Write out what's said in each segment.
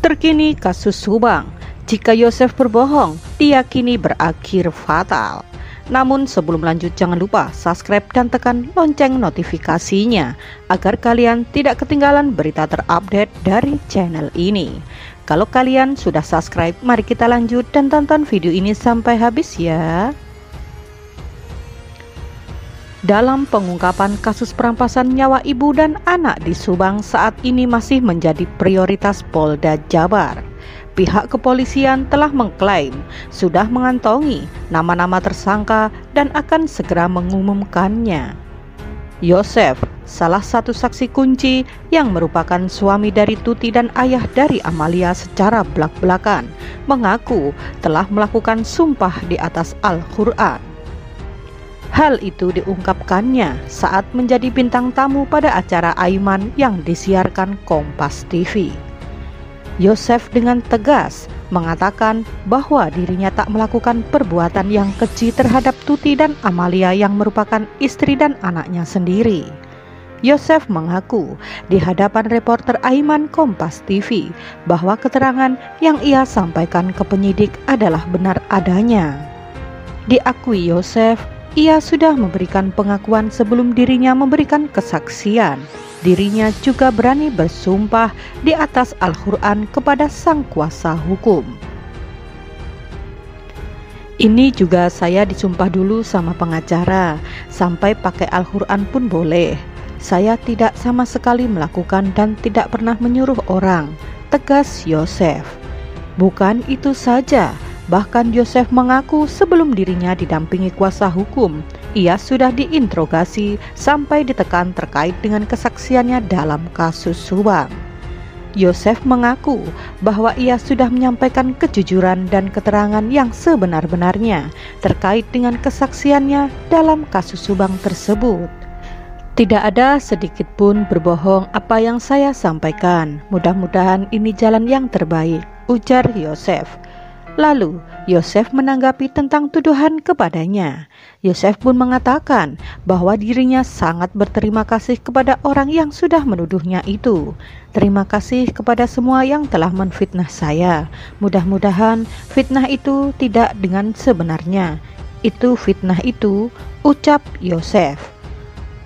Terkini kasus Subang, jika Yosef berbohong, diyakini berakhir fatal. Namun sebelum lanjut jangan lupa subscribe dan tekan lonceng notifikasinya agar kalian tidak ketinggalan berita terupdate dari channel ini. Kalau kalian sudah subscribe, mari kita lanjut dan tonton video ini sampai habis ya. Dalam pengungkapan kasus perampasan nyawa ibu dan anak di Subang saat ini masih menjadi prioritas Polda Jabar. Pihak kepolisian telah mengklaim sudah mengantongi nama-nama tersangka dan akan segera mengumumkannya. Yosef, salah satu saksi kunci yang merupakan suami dari Tuti dan ayah dari Amalia secara belak-belakan, mengaku telah melakukan sumpah di atas Al-Quran. Hal itu diungkapkannya saat menjadi bintang tamu pada acara Aiman yang disiarkan Kompas TV. Yosef dengan tegas mengatakan bahwa dirinya tak melakukan perbuatan yang keji terhadap Tuti dan Amalia yang merupakan istri dan anaknya sendiri. Yosef mengaku di hadapan reporter Aiman Kompas TV bahwa keterangan yang ia sampaikan ke penyidik adalah benar adanya. Diakui Yosef, ia sudah memberikan pengakuan sebelum dirinya memberikan kesaksian. Dirinya juga berani bersumpah di atas Al-Quran kepada sang kuasa hukum. Ini juga saya disumpah dulu sama pengacara, sampai pakai Al-Quran pun boleh. Saya tidak sama sekali melakukan dan tidak pernah menyuruh orang, tegas Yosef. Bukan itu saja, bahkan Yosef mengaku sebelum dirinya didampingi kuasa hukum, ia sudah diinterogasi sampai ditekan terkait dengan kesaksiannya dalam kasus Subang. Yosef mengaku bahwa ia sudah menyampaikan kejujuran dan keterangan yang sebenar-benarnya terkait dengan kesaksiannya dalam kasus Subang tersebut. Tidak ada sedikit pun berbohong apa yang saya sampaikan. Mudah-mudahan ini jalan yang terbaik, ujar Yosef. Lalu, Yosef menanggapi tentang tuduhan kepadanya. Yosef pun mengatakan bahwa dirinya sangat berterima kasih kepada orang yang sudah menuduhnya itu. Terima kasih kepada semua yang telah menfitnah saya. Mudah-mudahan fitnah itu tidak dengan sebenarnya. Itu fitnah itu, ucap Yosef.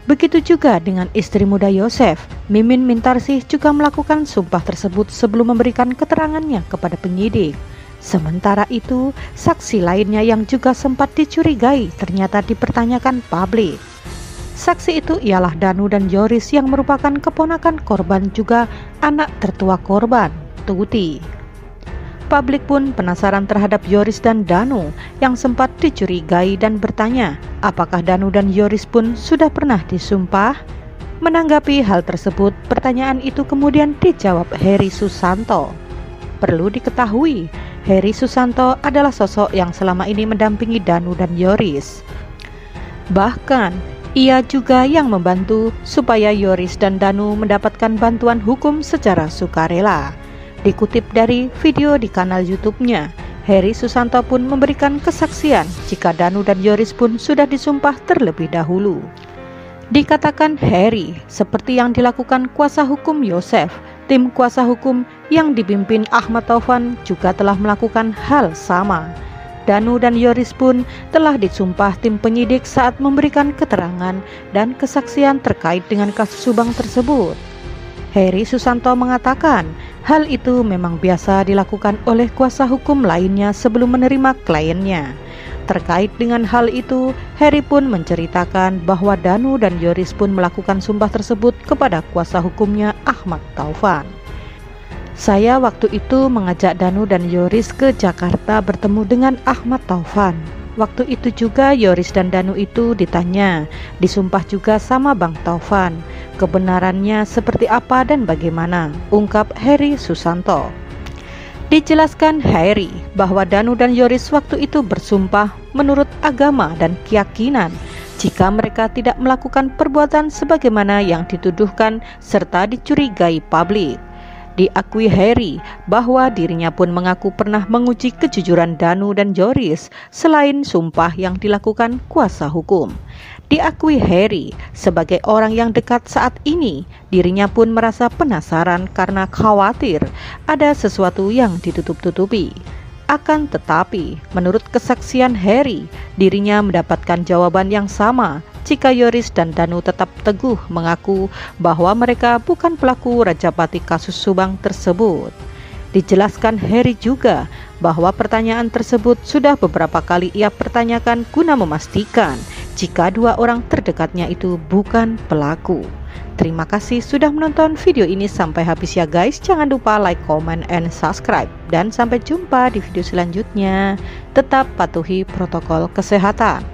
Begitu juga dengan istri muda Yosef, Mimin Mintarsih juga melakukan sumpah tersebut sebelum memberikan keterangannya kepada penyidik. Sementara itu, saksi lainnya yang juga sempat dicurigai ternyata dipertanyakan publik. Saksi itu ialah Danu dan Yoris yang merupakan keponakan korban juga anak tertua korban, Tuti. Publik pun penasaran terhadap Yoris dan Danu yang sempat dicurigai dan bertanya, apakah Danu dan Yoris pun sudah pernah disumpah? Menanggapi hal tersebut, pertanyaan itu kemudian dijawab Heri Susanto. Perlu diketahui, Heri Susanto adalah sosok yang selama ini mendampingi Danu dan Yoris. Bahkan, ia juga yang membantu supaya Yoris dan Danu mendapatkan bantuan hukum secara sukarela. Dikutip dari video di kanal YouTube-nya, Heri Susanto pun memberikan kesaksian jika Danu dan Yoris pun sudah disumpah terlebih dahulu. Dikatakan Heri, seperti yang dilakukan kuasa hukum Yosef, tim kuasa hukum yang dipimpin Ahmad Taufan juga telah melakukan hal sama. Danu dan Yoris pun telah disumpah tim penyidik saat memberikan keterangan dan kesaksian terkait dengan kasus Subang tersebut. Heri Susanto mengatakan hal itu memang biasa dilakukan oleh kuasa hukum lainnya sebelum menerima kliennya. Terkait dengan hal itu, Heri pun menceritakan bahwa Danu dan Yoris pun melakukan sumpah tersebut kepada kuasa hukumnya Ahmad Taufan. Saya waktu itu mengajak Danu dan Yoris ke Jakarta bertemu dengan Ahmad Taufan. Waktu itu juga Yoris dan Danu itu ditanya, disumpah juga sama Bang Taufan. Kebenarannya seperti apa dan bagaimana, ungkap Heri Susanto. Dijelaskan Heri bahwa Danu dan Yoris waktu itu bersumpah menurut agama dan keyakinan jika mereka tidak melakukan perbuatan sebagaimana yang dituduhkan serta dicurigai publik. Diakui Heri bahwa dirinya pun mengaku pernah menguji kejujuran Danu dan Yoris selain sumpah yang dilakukan kuasa hukum. Diakui Harry sebagai orang yang dekat saat ini, dirinya pun merasa penasaran karena khawatir ada sesuatu yang ditutup-tutupi. Akan tetapi, menurut kesaksian Harry, dirinya mendapatkan jawaban yang sama jika Yoris dan Danu tetap teguh mengaku bahwa mereka bukan pelaku Rajapati kasus Subang tersebut. Dijelaskan Harry juga bahwa pertanyaan tersebut sudah beberapa kali ia pertanyakan guna memastikan jika dua orang terdekatnya itu bukan pelaku. Terima kasih sudah menonton video ini sampai habis ya guys. Jangan lupa like, comment, and subscribe. Dan sampai jumpa di video selanjutnya. Tetap patuhi protokol kesehatan.